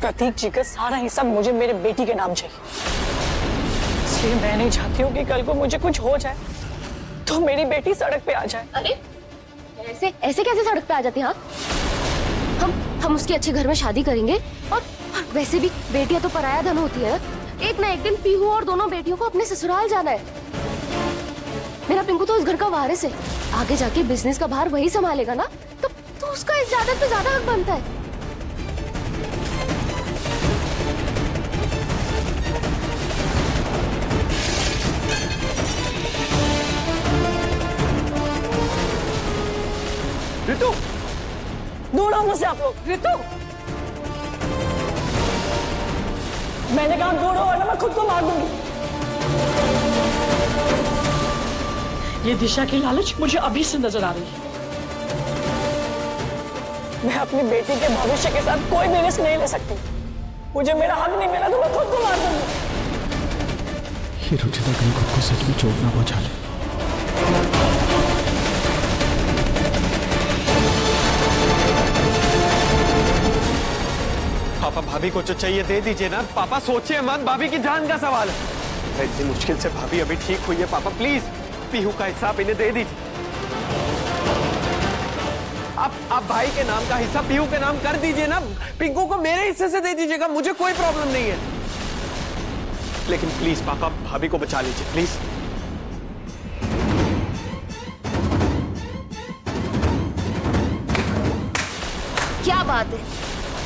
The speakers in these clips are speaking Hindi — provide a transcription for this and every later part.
प्रतीक जी का सारा हिस्सा मुझे मेरे बेटी के नाम चाहिए। इसलिए मैं नहीं चाहती हूँ कि कल को मुझे कुछ हो जाए तो मेरी बेटी सड़क पे आ जाए। अरे ऐसे ऐसे कैसे सड़क पे आ जाती है? हाँ, हम उसके अच्छे घर में शादी करेंगे और वैसे भी बेटियां तो पराया धन होती है। एक ना एक दिन पीहू और दोनों बेटियों को अपने ससुराल जाना है। मेरा पिंकू तो इस घर का वारिस है, आगे जाके बिजनेस का भार वही संभालेगा ना, तो उसका इस जायदाद पे ज्यादा हक बनता है। ऋतु, दूर हो मुझसे आप लोग। ऋतु, मैंने कहा दूर हो वरना मैं खुद को मार दूंगी। ये दिशा की लालच मुझे अभी से नजर आ रही है। मैं अपनी बेटी के भविष्य के साथ कोई भी रिस्क नहीं ले सकती। मुझे मेरा हक नहीं मिला तो मैं खुद को मार दूंगी। ये रुचिता कहीं खुद को सच में चोट ना पहुंचा ले। पापा भाभी को जो चाहिए दे दीजिए ना। पापा सोचिए मत, भाभी की जान का सवाल है। इतनी मुश्किल से भाभी अभी ठीक हुई है। पापा प्लीज पीहू का हिस्सा इन्हें दे दीजिए। आप भाई के नाम का हिस्सा पीहू के नाम कर दीजिए ना। पिंकू को मेरे हिस्से से दे दीजिएगा, मुझे कोई प्रॉब्लम नहीं है। लेकिन प्लीज पापा भाभी को बचा लीजिए प्लीज। क्या बात है,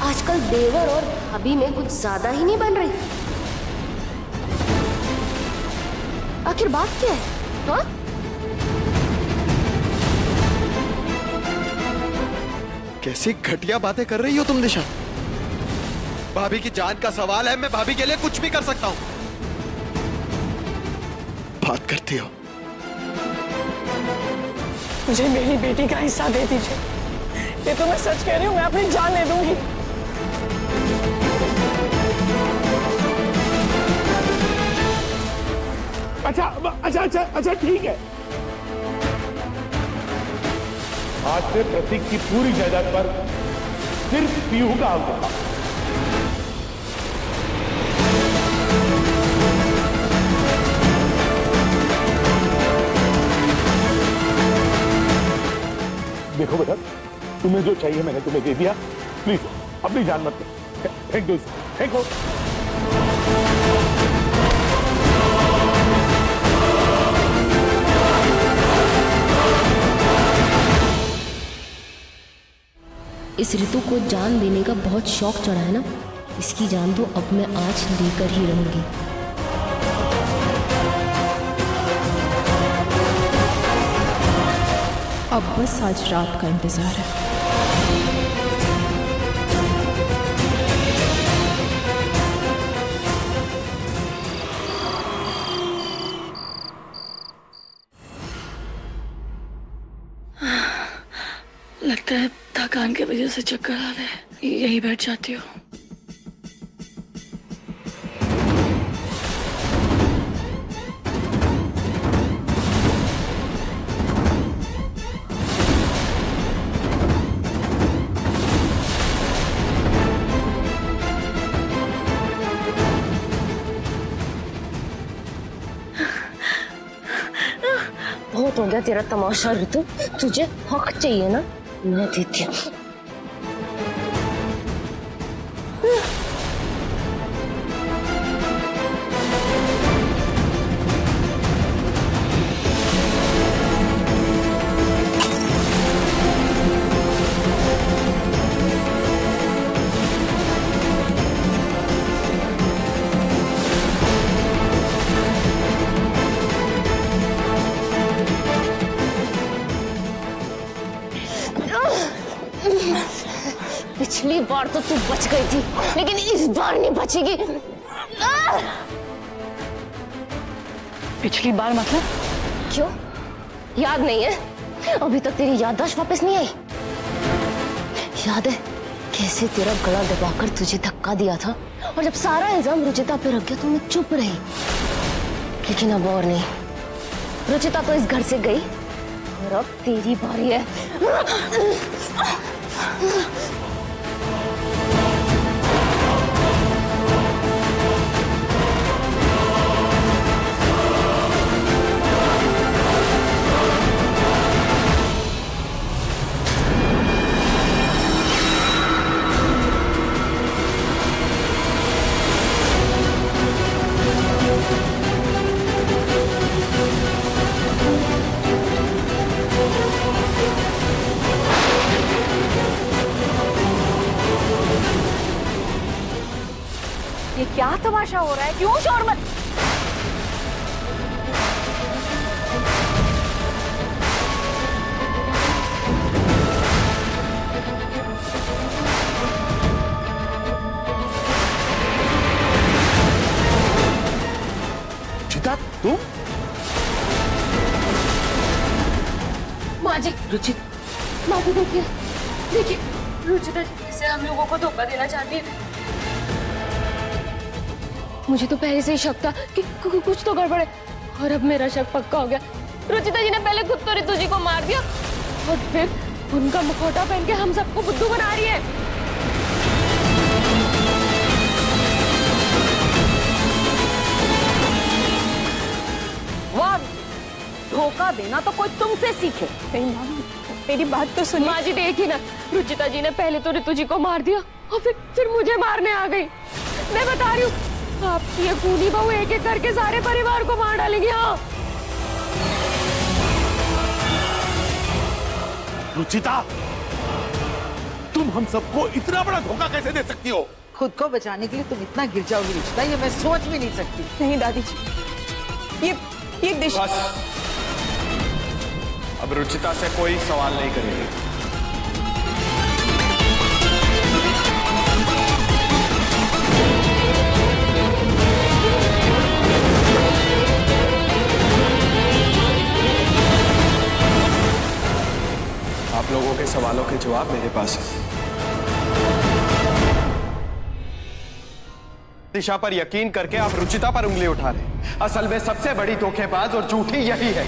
आजकल देवर और भाभी में कुछ ज्यादा ही नहीं बन रही। आखिर बात क्या है? हाँ? कैसी घटिया बातें कर रही हो तुम दिशा। भाभी की जान का सवाल है, मैं भाभी के लिए कुछ भी कर सकता हूं। बात करती हो। मुझे मेरी बेटी का हिस्सा दे दीजिए। ये तो मैं सच कह रही हूँ, मैं अपनी जान दे दूंगी। अच्छा ठीक है। आज से प्रतीक की पूरी जायदाद पर सिर्फ पीहू का हक होगा। देखो बेटा, तुम्हें जो चाहिए मैंने तुम्हें दे दिया। प्लीज अपनी जान मत लो। Thank you, thank you. इस ऋतु को जान देने का बहुत शौक चढ़ा है ना, इसकी जान तो अब मैं आज लेकर ही रहूंगी। अब बस आज रात का इंतजार है। लगता है थकान की वजह से चक्कर आ रहे हैं, यहीं बैठ जाती हूँ। बहुत हो गया तेरा तमाशा ऋतु, तुझे हक चाहिए ना, मैं देती हूँ। पिछली बार तो तू बच गई थी, लेकिन इस बार नहीं बचेगी। पिछली बार मतलब? क्यों, याद नहीं है? अभी तक तेरी याददाश्त वापस नहीं आई? याद है कैसे तेरा गला दबाकर तुझे धक्का दिया था, और जब सारा इल्जाम रुचिता पे रख गया तो मैं चुप रही। लेकिन अब और नहीं, रुचिता तो इस घर से गई और अब तेरी बारी है। तमाशा हो रहा है? क्यों शोर मत। रुचिता, तुम? माँ जी, माँ जी देखिए, देखिए रुचिता से हम लोगों को धोखा देना चाहती है। मुझे तो पहले से ही शक था कि कुछ तो गड़बड़ है, और अब मेरा शक पक्का हो गया। रुचिता जी ने पहले खुद तो रितु जी को मार दिया और फिर उनका मुखौटा पहन के हम सबको बुद्धू बना रही है। वाह, धोखा देना तो कोई तुमसे सीखे। नहीं माँ, मेरी बात तो सुनिए। माँ जी देखी ना, रुचिता जी ने पहले तो रितु जी को मार दिया और फिर मुझे मारने आ गई। मैं बता रही हूँ, आपकी ये खूनी बहू एक एक करके सारे परिवार को मार डालेगी। हाँ रुचिता, तुम हम सबको इतना बड़ा धोखा कैसे दे सकती हो? खुद को बचाने के लिए तुम इतना गिर जाओगी रुचिता, ये मैं सोच भी नहीं सकती। नहीं दादी जी, ये दिशा। बस, अब रुचिता से कोई सवाल नहीं करेंगे। आप लोगों के सवालों के जवाब मेरे पास है। दिशा पर यकीन करके आप रुचिता पर उंगली उठा रहे हैं। असल में सबसे बड़ी धोखेबाज और झूठी यही है।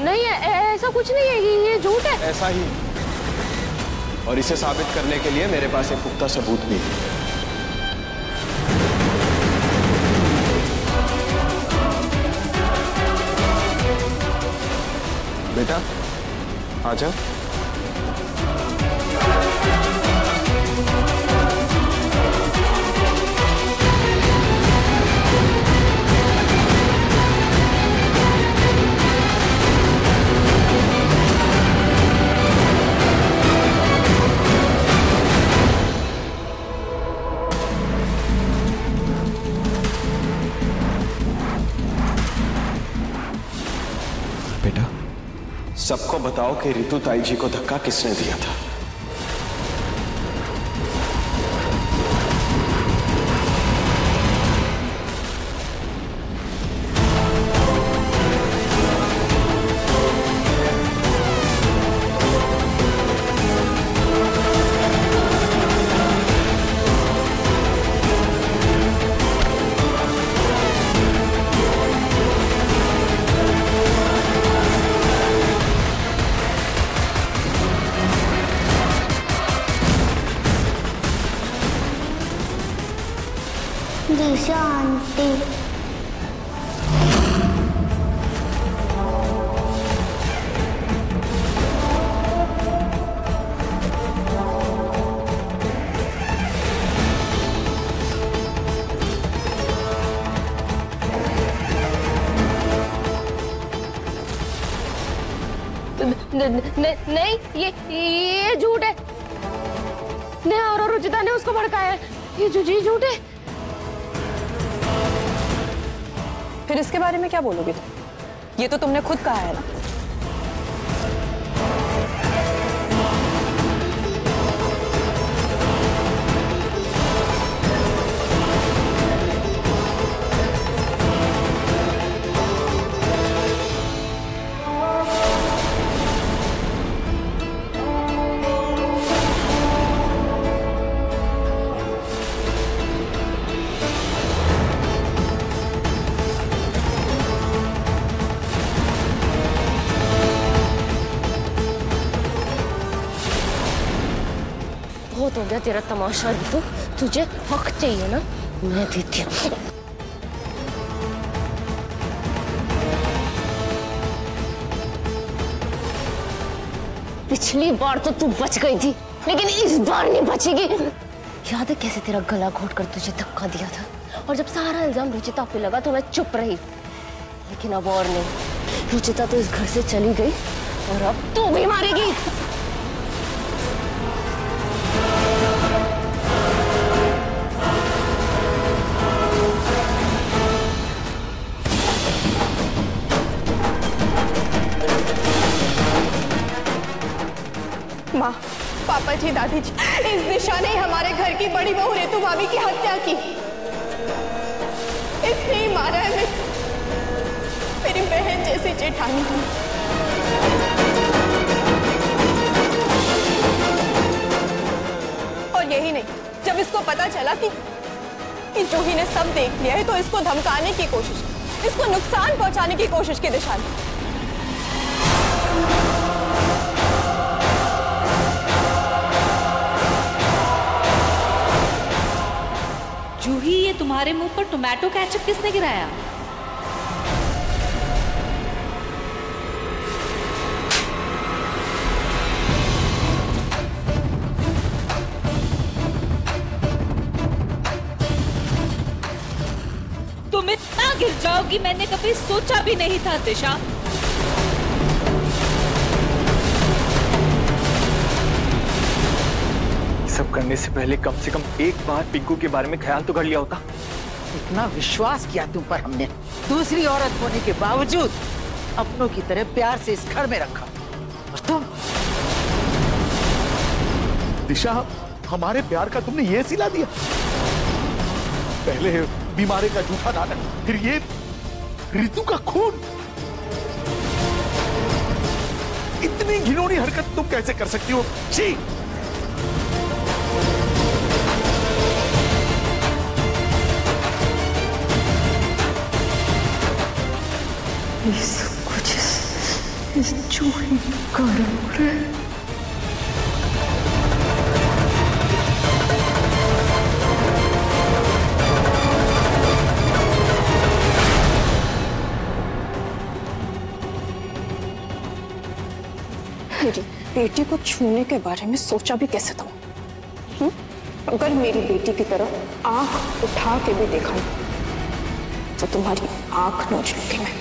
नहीं, ऐसा कुछ नहीं है, ये झूठ है। ऐसा ही, और इसे साबित करने के लिए मेरे पास एक पुख्ता सबूत भी है। बेटा आजा। बेटा, सबको बताओ कि रितु ताई जी को धक्का किसने दिया था। दिशा आंटी, नहीं, ये झूठ है। नेहा और रुचिता ने उसको भड़काया है, ये झूठ है। फिर इसके बारे में क्या बोलोगे तुम? ये तो तुमने खुद कहा है ना। बहुत हो गया तेरा तमाशा रितु, तुझे हक चाहिए ना, मैं देती हूँ। पिछली बार तो तू बच गई थी, लेकिन इस बार नहीं बचेगी। याद है कैसे तेरा गला घोट कर तुझे धक्का दिया था, और जब सारा इल्जाम रुचिता पे लगा तो मैं चुप रही, लेकिन अब और नहीं। रुचिता तो इस घर से चली गई और अब तू भी मारेगी। माँ, पापा जी, दादी जी, इस दिशा ने हमारे घर की बड़ी बहू रितु भाभी की हत्या की। इसने ही मारा है मेरी बहन जैसी जेठानी को। और यही नहीं, जब इसको पता चला कि जूही ने सब देख लिया है तो इसको धमकाने की कोशिश, इसको नुकसान पहुंचाने की कोशिश की दिशा ने। जूही, ये तुम्हारे मुंह पर टोमेटो केचप किसने गिराया? तुम इतना गिर जाओगी मैंने कभी सोचा भी नहीं था दिशा। सब करने से पहले कम से कम एक बार पिंकू के बारे में ख्याल तो कर लिया होता। इतना विश्वास किया तुम पर हमने, दूसरी औरत होने के बावजूद अपनों की तरह प्यार से इस घर में रखा। और तुम दिशा, हमारे प्यार का तुमने ये सिला दिया। पहले बीमारी का झूठा नाटक, फिर ये रितु का खून। इतनी घिनौनी हरकत तुम कैसे कर सकती हो? छी! ये सब कुछ इस जूही के कारण हो रहा है। मेरी बेटी को छूने के बारे में सोचा भी कैसे तुम? अगर मेरी बेटी की तरफ आंख उठा के भी देखा तो तुम्हारी आंख नोच लूंगी मैं।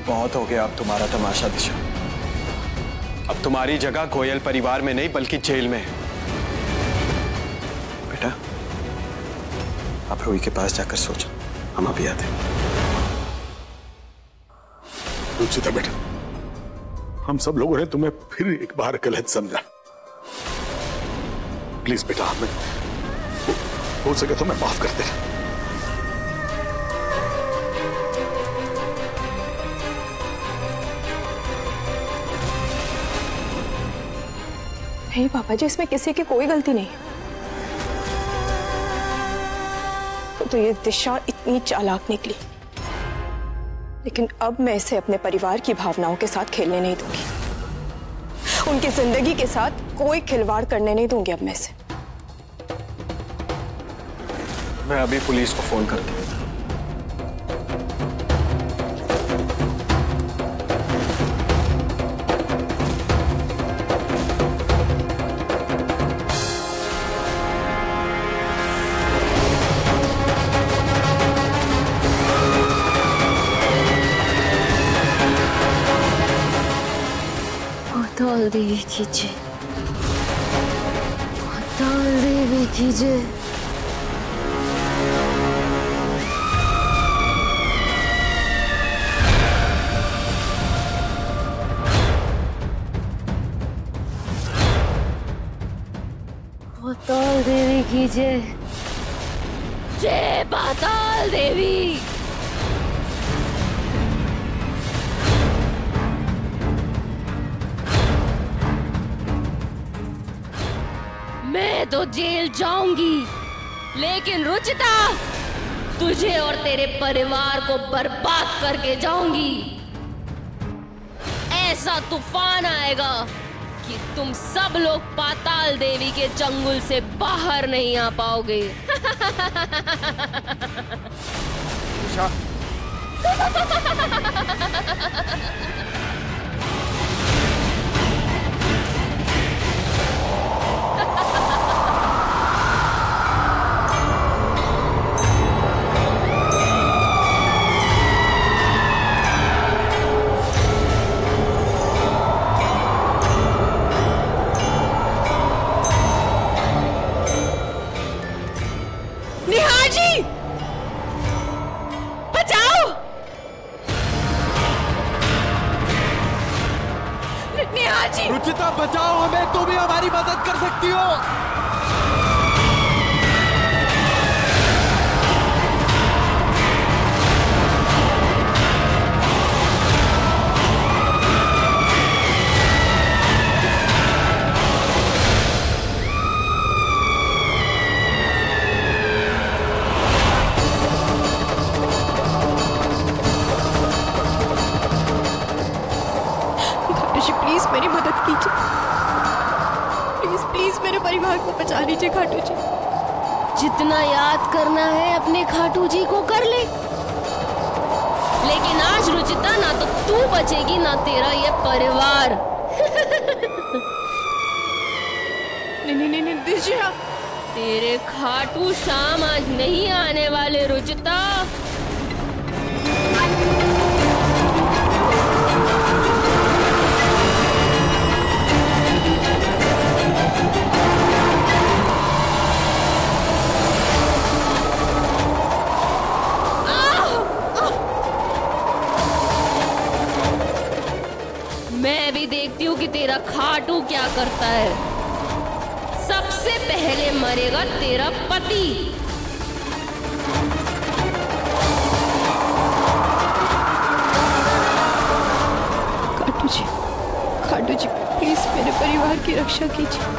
बहुत हो गया अब तुम्हारा तमाशा दिशा। अब तुम्हारी जगह गोयल परिवार में नहीं बल्कि जेल में है। बेटा, आप रूही के पास जाकर सोचो, हम अभी आते हैं। रुचिता बेटा, हम सब लोगों ने तुम्हें फिर एक बार गलत समझा। प्लीज बेटा, हमें हो सके तो मैं माफ कर देना। नहीं पापा जी, इसमें किसी की कोई गलती नहीं। तो ये दिशा इतनी चालाक निकली, लेकिन अब मैं इसे अपने परिवार की भावनाओं के साथ खेलने नहीं दूंगी। उनकी जिंदगी के साथ कोई खिलवाड़ करने नहीं दूंगी अब मैं इसे। मैं अभी पुलिस को फोन करता हूँ। पाताल देवी की जय, पाताल देवी की जय। पाताल देवी की जय, जय पाताल देवी। मैं तो जेल जाऊंगी, लेकिन रुचिता, तुझे और तेरे परिवार को बर्बाद करके जाऊंगी। ऐसा तूफान आएगा कि तुम सब लोग पाताल देवी के चंगुल से बाहर नहीं आ पाओगे। नेहा जी, बचाओ! नेहा जी! रुचिता बचाओ हमें, तुम भी हमारी मदद कर सकती हो। प्लीज मेरी मदद कीजिए, प्लीज प्लीज मेरे परिवार को बचा लीजिए खाटू जी। जितना याद करना है अपने खाटू जी को कर ले, लेकिन आज रुचिता ना तो तू बचेगी ना तेरा ये परिवार। नहीं दिशा, तेरे खाटू श्याम आज नहीं आने वाले रुचिता। मैं भी देखती हूँ कि तेरा खाटू क्या करता है। सबसे पहले मरेगा तेरा पति। खाटू जी प्लीज मेरे परिवार की रक्षा कीजिए।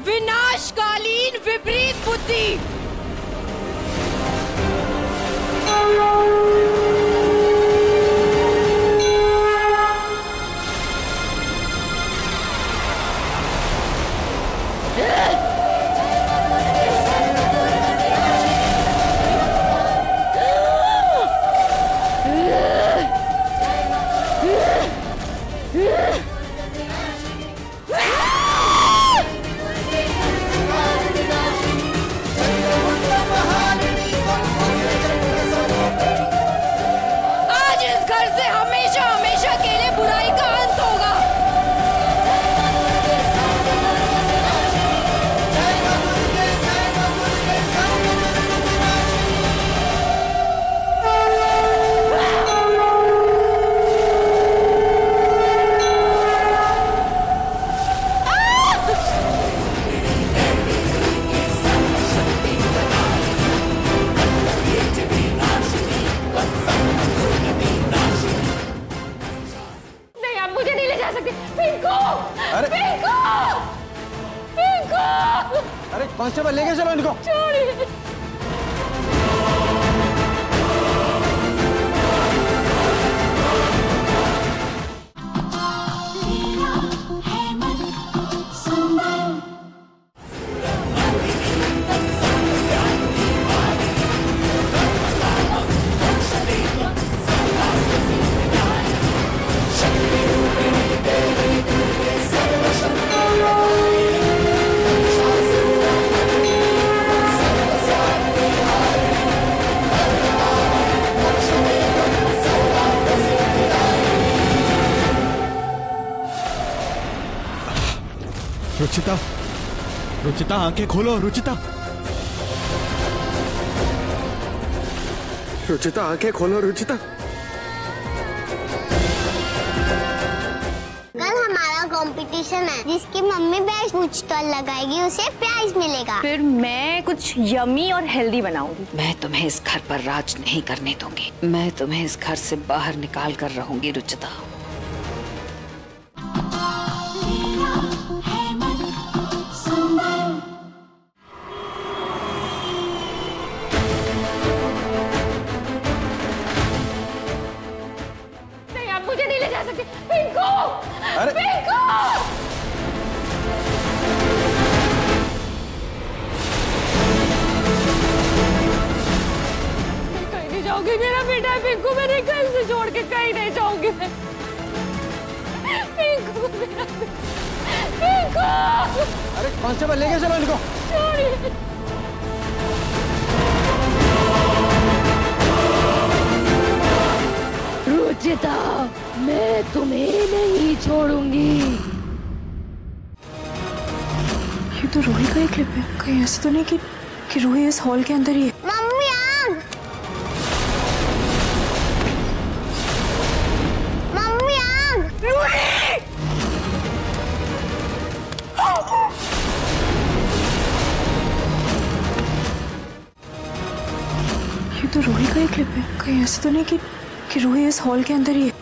विनाशकालीन विपरीत बुद्धि। अरे कांस्टेबल लेके चलो इनको। छोड़िए। सुंदर रुचिता, रुचिता आंखें खोलो। रुचिता, रुचिता आंखें खोलो। रुचिता, कल हमारा कंपटीशन है, जिसकी मम्मी बेस्ट फूड स्टॉल लगाएगी उसे प्राइज मिलेगा। फिर मैं कुछ यमी और हेल्दी बनाऊंगी। मैं तुम्हें इस घर पर राज नहीं करने दूंगी। मैं तुम्हें इस घर से बाहर निकाल कर रहूंगी रुचिता। नहीं, आप मुझे नहीं ले जा सकते। पिंकू! अरे! पिंकू! कहीं नहीं जाऊंगी, मेरा बेटा है पिंकू। मैंने कहीं से छोड़ के कहीं नहीं जाऊंगी मैं। पिंकू, मेरा पिंकू! अरे कांस्टेबल लेके चलो इनको। छोड़िए। रुचिता, मैं तुम्हें नहीं छोड़ूंगी। ये तो रूही का ही क्लिप है। कहीं ऐसा तो नहीं कि रूही इस हॉल के अंदर ही है। मम्मी आग! मम्मी आग! ये तो रूही का ही क्लिप है। कहीं ऐसा तो नहीं कि रूही इस हॉल के अंदर ही है।